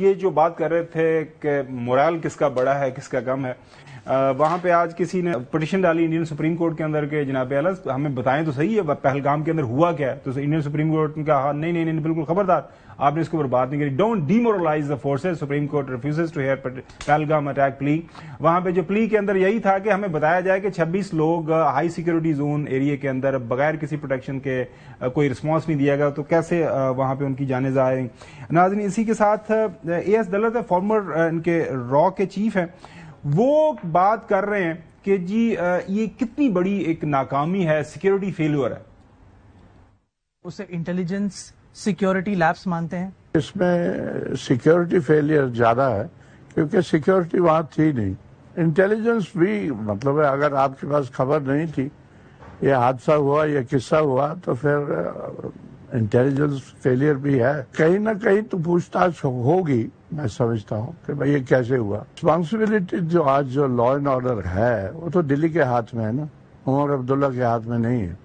ये जो बात कर रहे थे कि मोरल किसका बड़ा है किसका कम है, वहां पे आज किसी ने पिटीशन डाली इंडियन सुप्रीम कोर्ट के अंदर के जनाब आला हमें बताएं तो सही है पहलगाम के अंदर हुआ क्या है। तो इंडियन सुप्रीम कोर्ट ने कहा नहीं नहीं नहीं बिल्कुल खबरदार, आपने इसके ऊपर बात नहीं करी। Don't demoralise the forces. Supreme court refuses to hear Pahalgam attack plea. वहां पे जो प्ली के अंदर यही था कि हमें बताया जाए कि 26 लोग हाई सिक्योरिटी जोन एरिया के अंदर बगैर किसी प्रोटेक्शन के कोई रिस्पांस नहीं दिया गया, तो कैसे वहां पे उनकी जाने जाए। नाज़रीन, इसी के साथ एएस दलत है, फॉर्मर इनके रॉ के चीफ हैं, वो बात कर रहे हैं कि जी ये कितनी बड़ी एक नाकामी है, सिक्योरिटी फेल्योर है। उसे इंटेलिजेंस सिक्योरिटी लैब्स मानते हैं। इसमें सिक्योरिटी फेलियर ज्यादा है क्योंकि सिक्योरिटी वहां थी नहीं। इंटेलिजेंस भी मतलब है, अगर आपके पास खबर नहीं थी ये हादसा हुआ ये किस्सा हुआ तो फिर इंटेलिजेंस फेलियर भी है। कहीं ना कहीं तो पूछताछ होगी, मैं समझता हूँ कि भाई ये कैसे हुआ। रिस्पॉन्सिबिलिटी जो आज जो लॉ एंड ऑर्डर है वो तो दिल्ली के हाथ में है ना, उमर अब्दुल्ला के हाथ में नहीं है।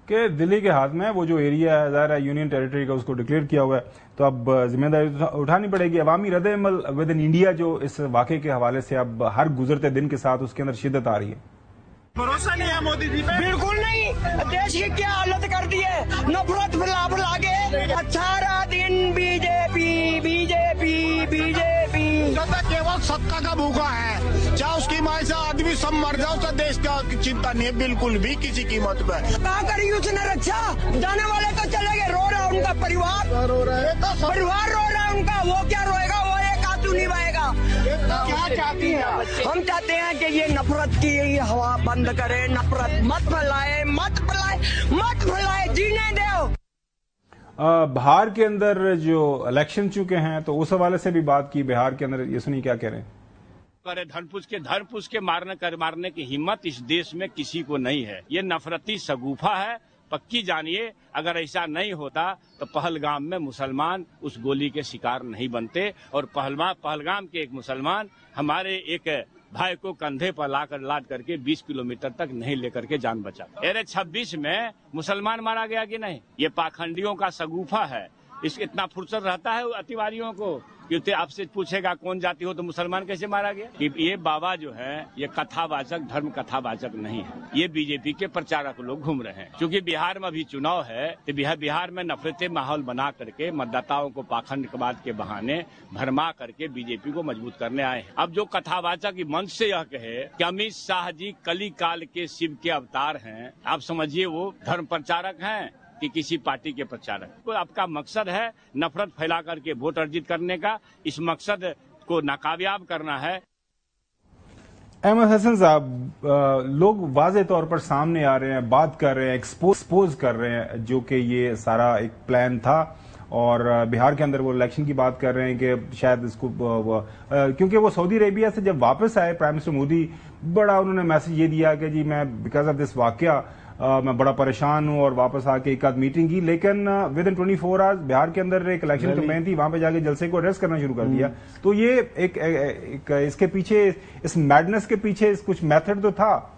कि दिल्ली के हाथ में वो जो एरिया है ज़ाहिर है यूनियन टेरिटरी का, उसको डिक्लेयर किया हुआ है, तो अब जिम्मेदारी उठानी पड़ेगी। अवामी रद्द-ए-अमल विद इन इंडिया जो इस वाक़े के हवाले से अब हर गुजरते दिन के साथ उसके अंदर शिद्दत आ रही है। भरोसा नहीं है मोदी जी पे? बिल्कुल नहीं। देश की क्या हालत कर दी है, नफरत फैला फैला के। 18 दिन बीजेपी बीजेपी बीजेपी केवल सत्ता का भूखा है, चाहे उसकी माँ से आदमी सब मर जाओ, उसका देश का चिंता नहीं है बिल्कुल भी किसी कीमत पे। कहा करी उसने रक्षा, जाने वाले तो चले गए, रो रहा उनका परिवार, परिवार रो रहा है उनका, वो क्या रोएगा, वो एक आंसू नहीं बहेगा। क्या चाहती हैं? हम चाहते हैं कि ये नफरत की हवा बंद करे, नफरत मत फैलाए मत फैलाए मत फैलाए, जीने दो। बिहार के अंदर जो इलेक्शन चुके हैं तो उस हवाले से भी बात की। बिहार के अंदर ये सुनिए क्या कह रहे हैं। करे धन पूछ के मारने की हिम्मत इस देश में किसी को नहीं है। ये नफरती शगुफा है, पक्की जानिए। अगर ऐसा नहीं होता तो पहलगाम में मुसलमान उस गोली के शिकार नहीं बनते, और पहलगाम के एक मुसलमान हमारे एक भाई को कंधे पर लाद करके 20 किलोमीटर तक नहीं लेकर के जान बचा। अरे 26 में मुसलमान मारा गया कि नहीं, ये पाखंडियों का शगुफा है। इसको इतना फुर्सत रहता है अतिवादियों को कि आपसे पूछेगा कौन जाति हो तो मुसलमान कैसे मारा गया। ये बाबा जो है ये कथावाचक, धर्म कथावाचक नहीं है, ये बीजेपी के प्रचारक लोग घूम रहे हैं। क्योंकि बिहार में अभी चुनाव है तो बिहार में नफरती माहौल बना करके मतदाताओं को पाखंडवाद के बहाने भरमा करके बीजेपी को मजबूत करने आए हैं। अब जो कथावाचक मंच से यह कहे कि अमित शाह जी कली काल के शिव के अवतार हैं, आप समझिए वो धर्म प्रचारक हैं कि किसी पार्टी के प्रचारक। तो आपका मकसद है नफरत फैला करके वोट अर्जित करने का, इस मकसद को नाकामयाब करना है। अहमद हसन साहब, लोग वाज़े तौर पर सामने आ रहे हैं, बात कर रहे हैं, एक्सपोज कर रहे हैं जो कि ये सारा एक प्लान था, और बिहार के अंदर वो इलेक्शन की बात कर रहे हैं कि शायद इसको क्योंकि वो सऊदी अरेबिया से जब वापस आए प्राइम मिनिस्टर मोदी, बड़ा उन्होंने मैसेज ये दिया कि जी मैं बिकॉज ऑफ दिस वाकया मैं बड़ा परेशान हूं, और वापस आके एक आध मीटिंग की, लेकिन विद इन 24 आवर्स बिहार के अंदर एक इलेक्शन कैंपेन थी, वहां पे जाके जलसे को अरेस्ट करना शुरू कर दिया। तो ये एक इसके पीछे, इस मैडनेस के पीछे कुछ मेथड तो था।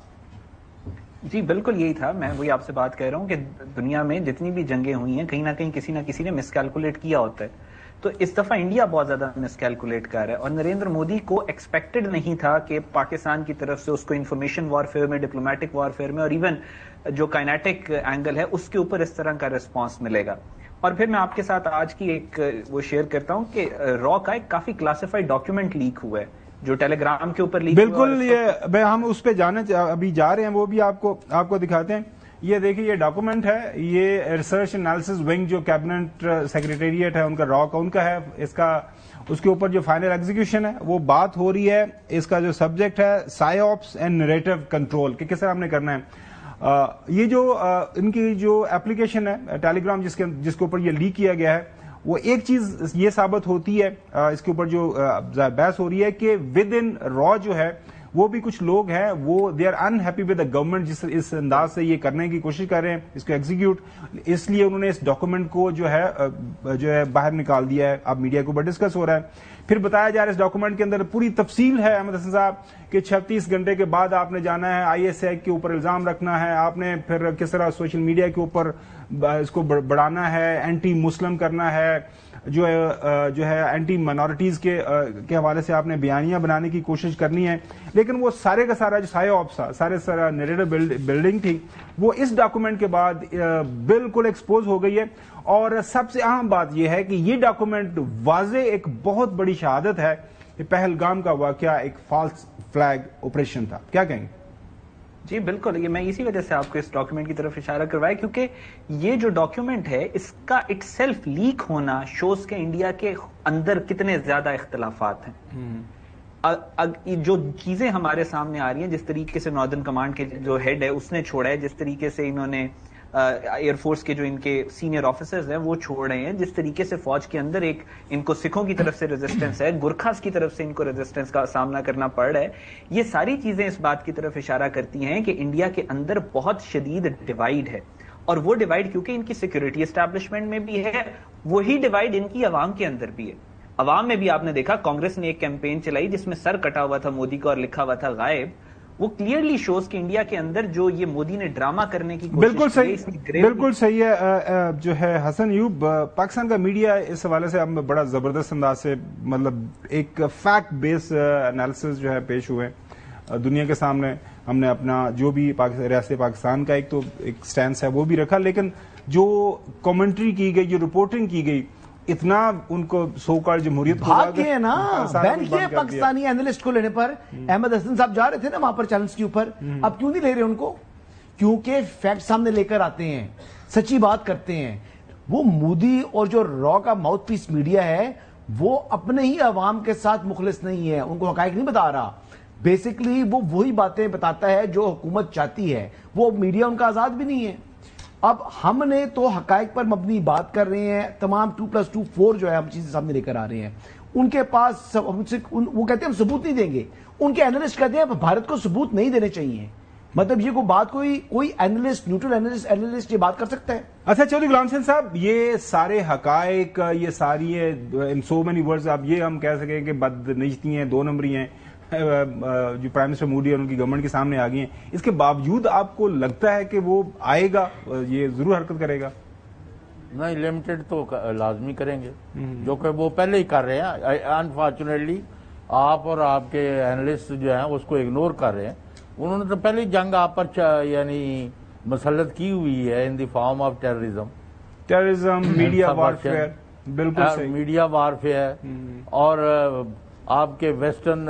जी बिल्कुल यही था। मैं वही आपसे बात कह रहा हूं कि दुनिया में जितनी भी जंगें हुई हैं कहीं ना किसी ने मिसकैलकुलेट किया होता है। तो इस दफा इंडिया बहुत ज्यादा मिसकैलकुलेट कर रहा है, और नरेंद्र मोदी को एक्सपेक्टेड नहीं था कि पाकिस्तान की तरफ से उसको इंफॉर्मेशन वॉरफेयर में, डिप्लोमेटिक वॉरफेयर में, और इवन जो काइनेटिक एंगल है उसके ऊपर इस तरह का रिस्पांस मिलेगा। और फिर मैं आपके साथ आज की एक वो शेयर करता हूं कि रॉ का एक काफी क्लासिफाइड डॉक्यूमेंट लीक हुआ है जो टेलीग्राम के ऊपर लीक हुआ। बिल्कुल, ये हम उस पर जाने अभी जा रहे हैं, वो भी आपको दिखाते हैं। ये देखिए, ये डॉक्यूमेंट है, ये रिसर्च एनालिसिस विंग जो कैबिनेट सेक्रेटेरिएट है उनका, रॉ का उनका है। इसका उसके ऊपर जो फाइनल एग्जीक्यूशन है वो बात हो रही है। इसका जो सब्जेक्ट है साइऑप्स एंड नरेटिव कंट्रोल, कि किस तरह हमने करना है। ये जो इनकी जो एप्लीकेशन है टेलीग्राम जिसके ऊपर ये लीक किया गया है, वो एक चीज ये साबित होती है, इसके ऊपर जो बहस हो रही है कि विद इन रॉ जो है वो भी कुछ लोग हैं, वो they are unhappy with the government, जिस इस अंदाज से ये करने की कोशिश कर रहे हैं इसको एग्जीक्यूट, इसलिए उन्होंने इस डॉक्यूमेंट को जो है बाहर निकाल दिया है। अब मीडिया के ऊपर डिस्कस हो रहा है। फिर बताया जा रहा है इस डॉक्यूमेंट के अंदर पूरी तफसील है अहमद हसन साहब कि 36 घंटे के बाद आपने जाना है, ISI के ऊपर इल्जाम रखना है, आपने फिर किस तरह सोशल मीडिया के ऊपर इसको बढ़ाना है, एंटी मुस्लिम करना है, जो है एंटी माइनॉरिटीज के हवाले से आपने बयानियां बनाने की कोशिश करनी है। लेकिन वो सारे का सारा जो साइऑप्स था, सारा नैरेटिव बिल्डिंग थी, वो इस डॉक्यूमेंट के बाद बिल्कुल एक्सपोज हो गई है। और सबसे अहम बात यह है कि ये डॉक्यूमेंट वाज़े एक बहुत बड़ी शहादत है कि पहलगाम का वाकया एक फॉल्स फ्लैग ऑपरेशन था। क्या कहेंगे? जी बिल्कुल, ये मैं इसी वजह से आपको इस डॉक्यूमेंट की तरफ इशारा करवाया, क्योंकि ये जो डॉक्यूमेंट है इसका इटसेल्फ लीक होना शोज के इंडिया के अंदर कितने ज्यादा इख्तलाफात हैं। जो चीजें हमारे सामने आ रही हैं, जिस तरीके से नॉर्दर्न कमांड के जो हेड है उसने छोड़ा है, जिस तरीके से इन्होंने एयरफोर्स के जो इनके सीनियर ऑफिसर्स हैं वो छोड़ रहे हैं, जिस तरीके से फौज के अंदर एक इनको सिखों की तरफ से रेजिस्टेंस है, गुरखास की तरफ से इनको रेजिस्टेंस का सामना करना पड़ रहा है, ये सारी चीजें इस बात की तरफ इशारा करती हैं कि इंडिया के अंदर बहुत शदीद डिवाइड है। और वो डिवाइड क्योंकि इनकी सिक्योरिटी एस्टैब्लिशमेंट में भी है, वही डिवाइड इनकी अवाम के अंदर भी है। अवाम में भी आपने देखा कांग्रेस ने एक कैंपेन चलाई जिसमें सर कटा हुआ था मोदी का और लिखा हुआ था गायब। वो क्लियरली शोज कि इंडिया के अंदर जो ये मोदी ने ड्रामा करने की कोशिश बिल्कुल सही है। जो है हसन अयूब, पाकिस्तान का मीडिया इस हवाले से अब बड़ा जबरदस्त अंदाज से मतलब एक फैक्ट बेस्ड एनालिसिस जो है पेश हुए दुनिया के सामने। हमने अपना जो भी रियासत पाकिस्तान का एक स्टैंस है वो भी रखा, लेकिन जो कमेंट्री की गई, जो रिपोर्टिंग की गई, इतना उनको सो कॉल्ड जमहूरियत भाग गए ना, बैन किए पाकिस्तानी एनालिस्ट को लेने पर। अहमद हसन साहब जा रहे थे ना वहां पर चैनल्स के ऊपर, अब क्यों नहीं ले रहे उनको? क्योंकि फैक्ट सामने लेकर आते हैं, सच्ची बात करते हैं। वो मोदी और जो रॉ का माउथ पीस मीडिया है वो अपने ही अवाम के साथ मुखलिस नहीं है, उनको हकायक नहीं बता रहा। बेसिकली वो वही बातें बताता है जो हुकूमत चाहती है, वो मीडिया उनका आजाद भी नहीं है। अब हमने तो हकायक पर मबनी बात कर रहे हैं, तमाम 2+2 4 जो है हम चीजें सामने लेकर आ रहे हैं। उनके पास वो कहते हैं हम सबूत नहीं देंगे, उनके एनालिस्ट कहते हैं भारत को सबूत नहीं देने चाहिए। मतलब ये कोई एनालिस्ट, न्यूट्रल एनालिस्ट ये बात कर सकता है? अच्छा चौधरी गुलाम हुसैन साहब, ये सारे हकायक, ये सारी इन सो मेनी वर्ड्स आप ये हम कह सकें कि बदनिजती हैं, 2 नंबरी हैं, जो प्राइम मिनिस्टर मोदी और उनकी गवर्नमेंट के सामने आ गई हैं, इसके बावजूद आपको लगता है कि वो आएगा, ये जरूर हरकत करेगा? नहीं, लिमिटेड तो लाजमी करेंगे, जो कि वो पहले ही कर रहे हैं। अनफॉर्चुनेटली आप और आपके एनालिस्ट जो हैं उसको इग्नोर कर रहे हैं। उन्होंने तो पहले जंग आप पर यानी मसलत की हुई है in the form of terrorism, media warfare. बिल्कुल सही, मीडिया वारफेयर और आपके वेस्टर्न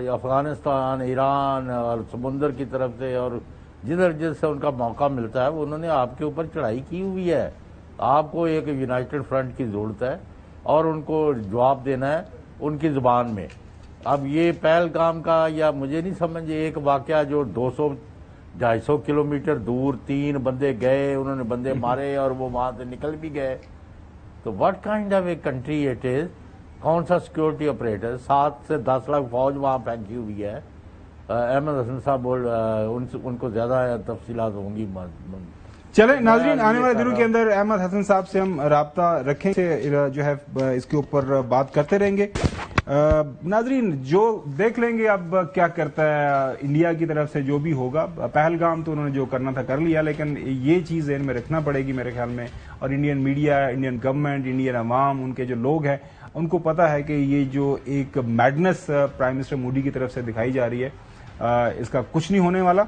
अफगानिस्तान, ईरान और समुंदर की तरफ से और जिधर जिधर उनका मौका मिलता है वो उन्होंने आपके ऊपर चढ़ाई की हुई है। आपको एक यूनाइटेड फ्रंट की जरूरत है और उनको जवाब देना है उनकी जुबान में। अब ये पहलगाम का या मुझे नहीं समझ, एक वाकया जो 200-250 किलोमीटर दूर 3 बंदे गए, उन्होंने बंदे मारे और वो वहां से निकल भी गए, तो what kind of a country it is? कौन सा सिक्योरिटी ऑपरेटर? 7 से 10 लाख फौज वहां फेंकी हुई है। अहमद हसन साहब उनको ज्यादा तफसीलात होंगी। चले नाजरीन, आने वाले दिनों के अंदर अहमद हसन साहब से हम राब्ता रखेंगे, जो है इसके ऊपर बात करते रहेंगे। नाजरीन जो देख लेंगे अब क्या करता है इंडिया की तरफ से, जो भी होगा। पहलगाम तो उन्होंने जो करना था कर लिया, लेकिन ये चीज ज़हन में रखना पड़ेगी मेरे ख्याल में। और Indian media, Indian government, Indian अवाम, उनके जो लोग हैं उनको पता है कि ये जो एक मैडनेस प्राइम मिनिस्टर मोदी की तरफ से दिखाई जा रही है, इसका कुछ नहीं होने वाला।